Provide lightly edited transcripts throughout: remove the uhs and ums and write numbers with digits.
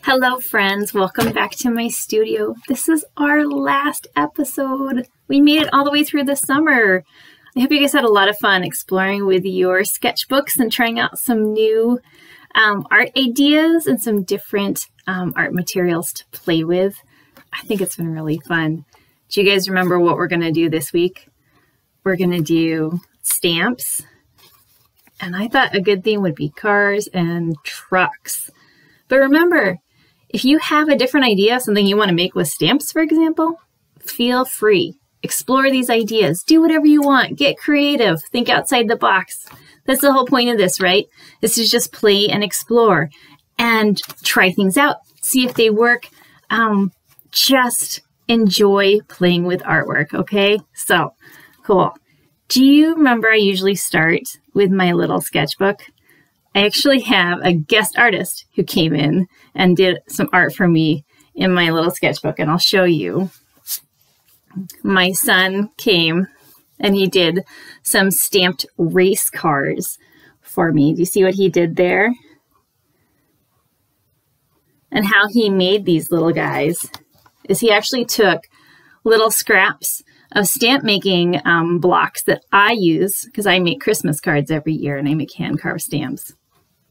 Hello friends, welcome back to my studio. This is our last episode. We made it all the way through the summer. I hope you guys had a lot of fun exploring with your sketchbooks and trying out some new art ideas and some different art materials to play with. I think it's been really fun. Do you guys remember what we're going to do this week? We're going to do stamps. And I thought a good theme would be cars and trucks. But remember, if you have a different idea, something you want to make with stamps, for example, feel free. Explore these ideas. Do whatever you want. Get creative. Think outside the box. That's the whole point of this, right? This is just play and explore and try things out. See if they work. Just enjoy playing with artwork, okay? So, cool. Do you remember I usually start with my little sketchbook? I actually have a guest artist who came in and did some art for me in my little sketchbook, and I'll show you. My son came and he did some stamped race cars for me. Do you see what he did there? And how he made these little guys is he actually took little scraps of stamp making blocks that I use because I make Christmas cards every year and I make hand carved stamps.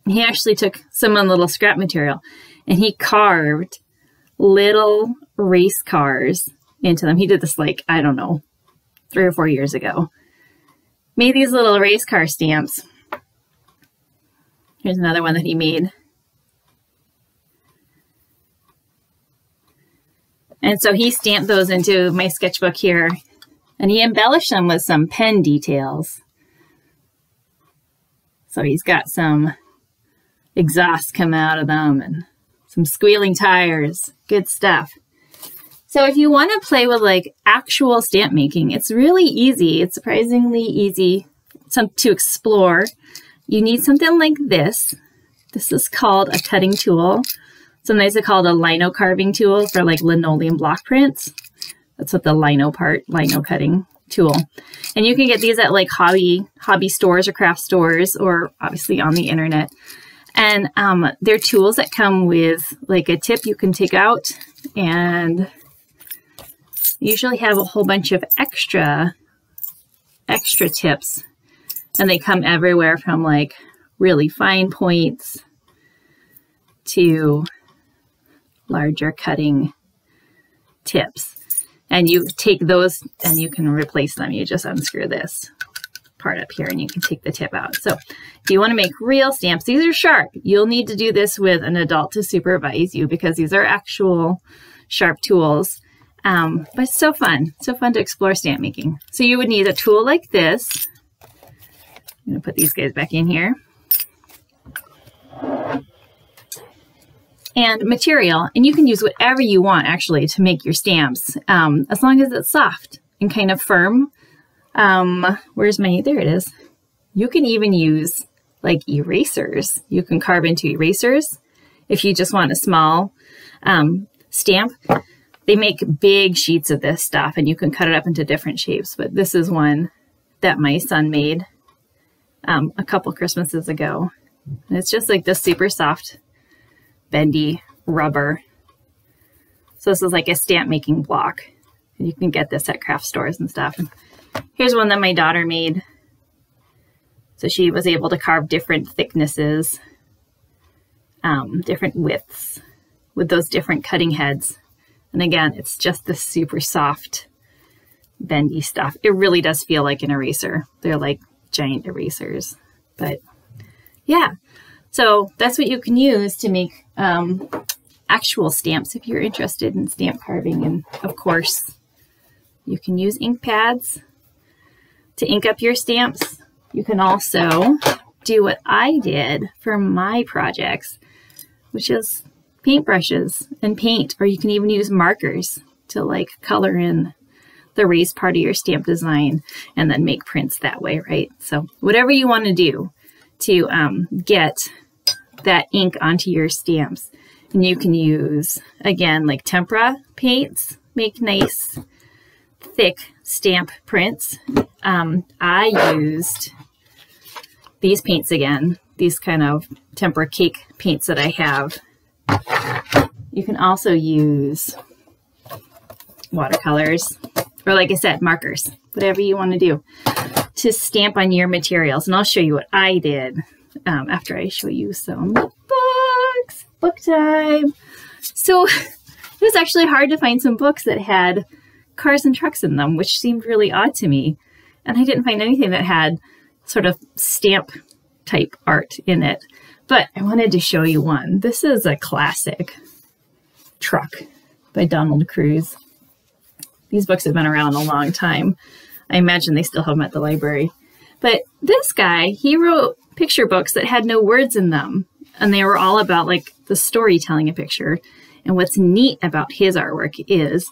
He actually took some of the little scrap material and he carved little race cars into them. He did this like, I don't know, 3 or 4 years ago. Made these little race car stamps. Here's another one that he made. And so he stamped those into my sketchbook here and he embellished them with some pen details. So he's got some exhaust come out of them and some squealing tires. Good stuff. So if you want to play with like actual stamp making, it's really easy. It's surprisingly easy to explore. You need something like this. This is called a cutting tool. Sometimes they call it a lino carving tool for like linoleum block prints. That's what the lino cutting tool. And you can get these at like hobby stores or craft stores or obviously on the internet. And they're tools that come with like a tip you can take out and usually have a whole bunch of extra tips. And they come everywhere from like really fine points to larger cutting tips. And you take those and you can replace them. You just unscrew this part up here and you can take the tip out. So if you want to make real stamps, these are sharp. You'll need to do this with an adult to supervise you because these are actual sharp tools. But it's so fun to explore stamp making. So you would need a tool like this. I'm going to put these guys back in here. And material, and you can use whatever you want actually to make your stamps, as long as it's soft and kind of firm. There it is. You can even use like erasers. You can carve into erasers if you just want a small stamp. They make big sheets of this stuff and you can cut it up into different shapes, but this is one that my son made a couple Christmases ago. And it's just like this super soft bendy rubber. So this is like a stamp making block. And you can get this at craft stores and stuff. And here's one that my daughter made. So she was able to carve different thicknesses, different widths with those different cutting heads. And again, it's just this super soft, bendy stuff. It really does feel like an eraser. They're like giant erasers. But yeah, so that's what you can use to make actual stamps if you're interested in stamp carving. And of course, you can use ink pads to ink up your stamps. You can also do what I did for my projects, which is paintbrushes and paint, or you can even use markers to like color in the raised part of your stamp design and then make prints that way, right? So whatever you want to do to get that ink onto your stamps. And you can use, again, like tempera paints, make nice thick stamp prints. I used these paints again, these kind of tempera cake paints that I have. You can also use watercolors, or like I said, markers, whatever you want to do to stamp on your materials. And I'll show you what I did after I show you some books. Book time. So it was actually hard to find some books that had cars and trucks in them, which seemed really odd to me. And I didn't find anything that had sort of stamp type art in it. But I wanted to show you one. This is a classic, Truck by Donald Cruz. These books have been around a long time. I imagine they still have them at the library. But this guy, he wrote picture books that had no words in them. And they were all about like the storytelling a picture. And what's neat about his artwork is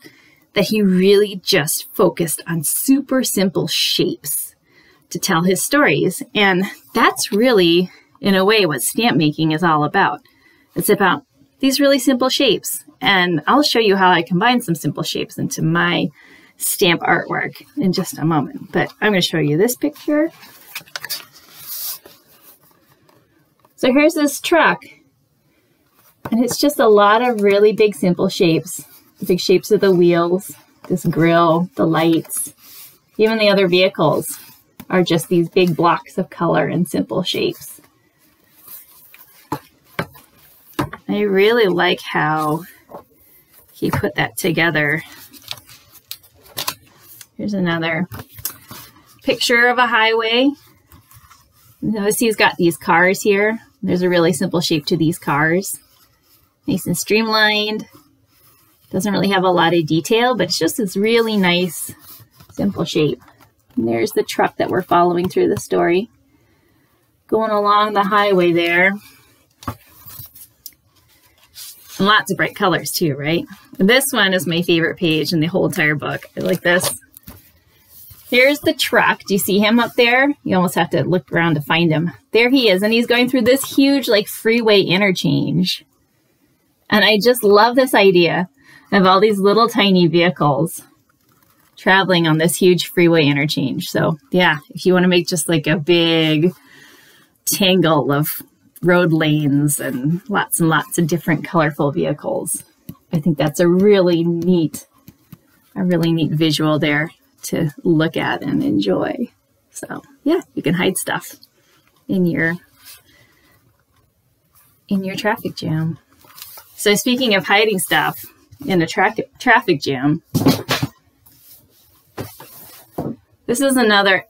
that he really just focused on super simple shapes to tell his stories. And that's really, in a way, what stamp making is all about. It's about these really simple shapes. And I'll show you how I combine some simple shapes into my stamp artwork in just a moment. But I'm going to show you this picture. So here's this truck. And it's just a lot of really big, simple shapes. The big shapes of the wheels, this grill, the lights, even the other vehicles are just these big blocks of color and simple shapes. I really like how he put that together. Here's another picture of a highway. Notice he's got these cars here. There's a really simple shape to these cars. Nice and streamlined. Doesn't really have a lot of detail, but it's just this really nice, simple shape. And there's the truck that we're following through the story. Going along the highway there. And lots of bright colors too, right? This one is my favorite page in the whole entire book. I like this. Here's the truck. Do you see him up there? You almost have to look around to find him. There he is, and he's going through this huge like freeway interchange. And I just love this idea of all these little tiny vehicles traveling on this huge freeway interchange. So yeah, if you want to make just like a big tangle of road lanes and lots of different colorful vehicles, I think that's a really neat visual there to look at and enjoy. So yeah, you can hide stuff in your traffic jam. So speaking of hiding stuff in a traffic jam, this is another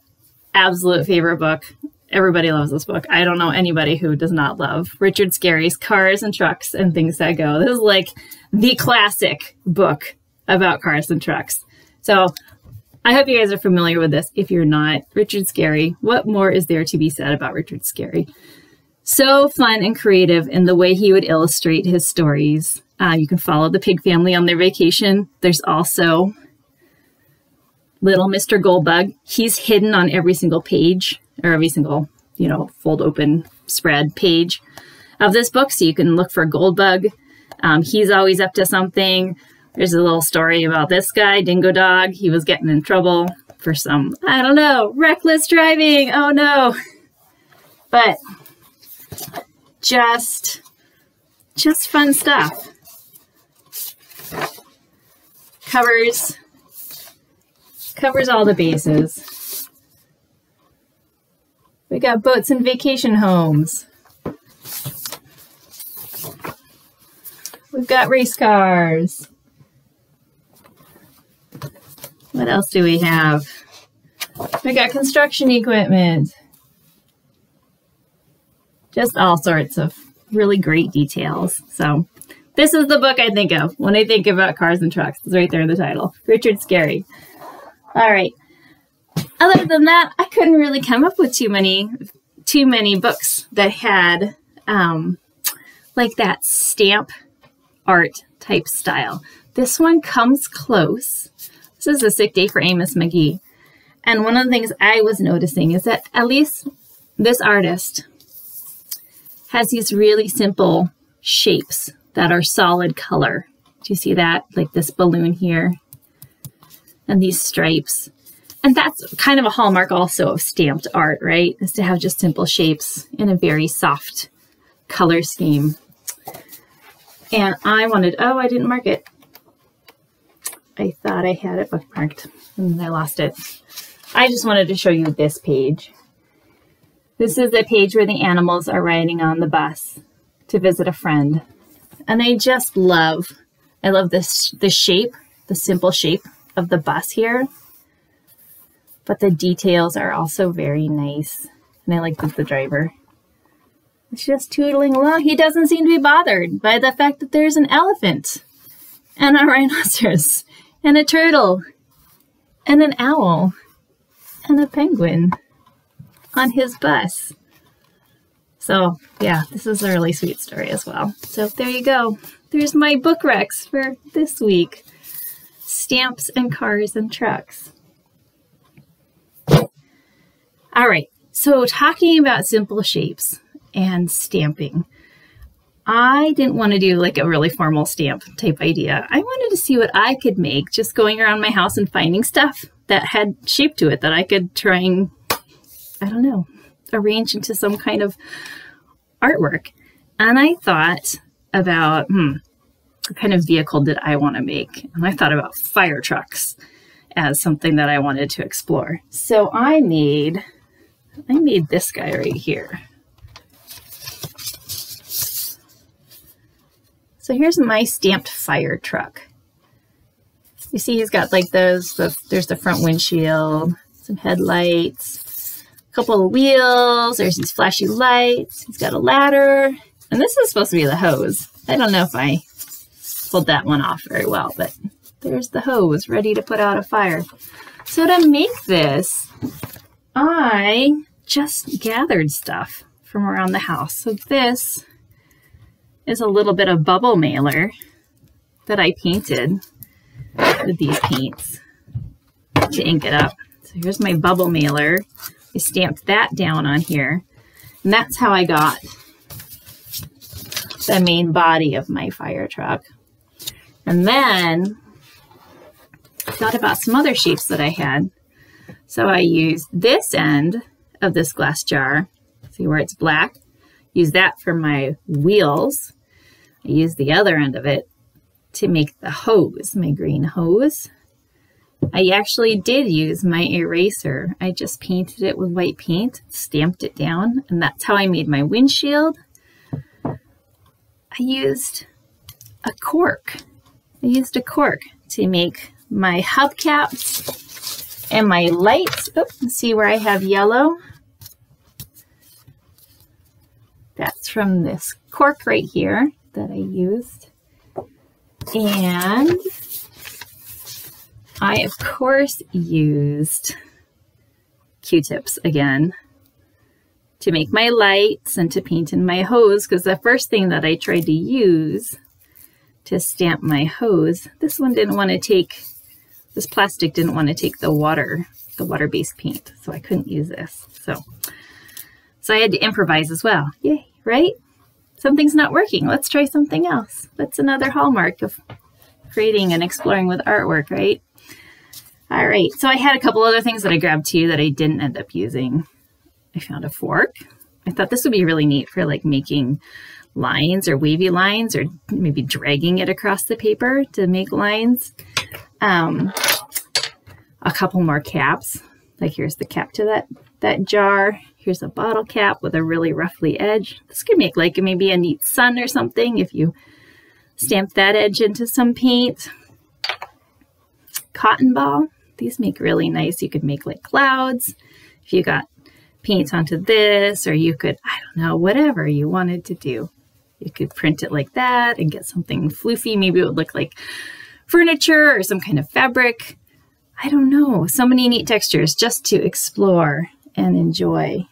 absolute favorite book. Everybody loves this book. I don't know anybody who does not love Richard Scarry's Cars and Trucks and Things That Go. This is like the classic book about cars and trucks. So I hope you guys are familiar with this. If you're not, Richard Scarry, what more is there to be said about Richard Scarry? So fun and creative in the way he would illustrate his stories. You can follow the pig family on their vacation. There's also little Mr. Goldbug. He's hidden on every single page, or every single, fold open spread page of this book. So you can look for Goldbug. He's always up to something. There's a little story about this guy, Dingo Dog. He was getting in trouble for some, I don't know, reckless driving. Oh no. But just fun stuff. Covers all the bases. We got boats and vacation homes. We've got race cars. What else do we have? We got construction equipment. Just all sorts of really great details. So this is the book I think of when I think about cars and trucks. It's right there in the title. Richard Scarry. All right. Other than that, I couldn't really come up with too many books that had like that stamp art type style. This one comes close. This is A Sick Day for Amos McGee. And one of the things I was noticing is that at least this artist has these really simple shapes that are solid color. Do you see that? Like this balloon here and these stripes. And that's kind of a hallmark also of stamped art, right? Is to have just simple shapes in a very soft color scheme. And I wanted, oh, I didn't mark it. I thought I had it bookmarked and then I lost it. I just wanted to show you this page. This is the page where the animals are riding on the bus to visit a friend. And I love this, the shape, the simple shape of the bus here. But the details are also very nice. And I like the driver. It's just tootling along. He doesn't seem to be bothered by the fact that there's an elephant and a rhinoceros and a turtle and an owl and a penguin on his bus. So yeah, this is a really sweet story as well. So there you go. There's my book recs for this week. Stamps and cars and trucks. All right, so talking about simple shapes and stamping. I didn't want to do like a really formal stamp type idea. I wanted to see what I could make just going around my house and finding stuff that had shape to it that I could try and, I don't know, arrange into some kind of artwork. And I thought about, what kind of vehicle did I want to make? And I thought about fire trucks as something that I wanted to explore. So I made this guy right here. So here's my stamped fire truck. You see he's got like those, there's the front windshield, some headlights, a couple of wheels, there's these flashy lights, he's got a ladder, and this is supposed to be the hose. I don't know if I pulled that one off very well, but there's the hose ready to put out a fire. So to make this, I just gathered stuff from around the house. So this is a little bit of bubble mailer that I painted with these paints to ink it up. So here's my bubble mailer. I stamped that down on here. And that's how I got the main body of my fire truck. And then I thought about some other shapes that I had. So I used this end of this glass jar. See where it's black? Use that for my wheels. I used the other end of it to make the hose, my green hose. I actually did use my eraser. I just painted it with white paint, stamped it down, and that's how I made my windshield. I used a cork. I used a cork to make my hubcaps and my lights. Oops, see where I have yellow? That's from this cork right here that I used. And I, of course, used Q-tips again to make my lights and to paint in my hose, because the first thing that I tried to use to stamp my hose, this one didn't want to take, this plastic didn't want to take the water-based paint, so I couldn't use this. So I had to improvise as well. Yay, right? Something's not working. Let's try something else. That's another hallmark of creating and exploring with artwork, right? All right, so I had a couple other things that I grabbed too that I didn't end up using. I found a fork. I thought this would be really neat for like making lines or wavy lines, or maybe dragging it across the paper to make lines. A couple more caps. Like here's the cap to that jar. Here's a bottle cap with a really roughly edge. This could make like maybe a neat sun or something if you stamp that edge into some paint. Cotton ball. These make really nice. You could make like clouds if you got paint onto this, or you could, I don't know, whatever you wanted to do. You could print it like that and get something floofy. Maybe it would look like furniture or some kind of fabric. I don't know. So many neat textures just to explore and enjoy.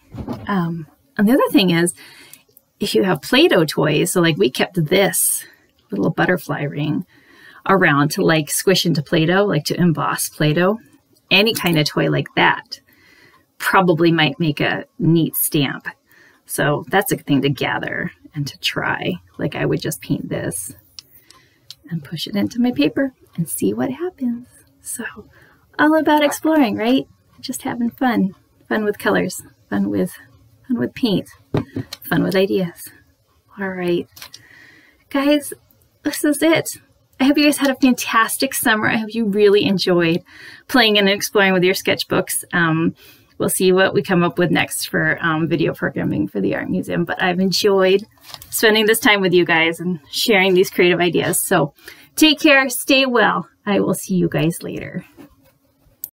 And the other thing is, if you have Play-Doh toys, so like we kept this little butterfly ring around to like squish into Play-Doh, like to emboss Play-Doh, any kind of toy like that probably might make a neat stamp. So that's a thing to gather and to try. Like I would just paint this and push it into my paper and see what happens. So all about exploring, right? Just having fun. Fun with colors, fun with paint, fun with ideas. All right, guys, this is it. I hope you guys had a fantastic summer. I hope you really enjoyed playing and exploring with your sketchbooks. We'll see what we come up with next for video programming for the Art Museum, but I've enjoyed spending this time with you guys and sharing these creative ideas. So take care, stay well. I will see you guys later.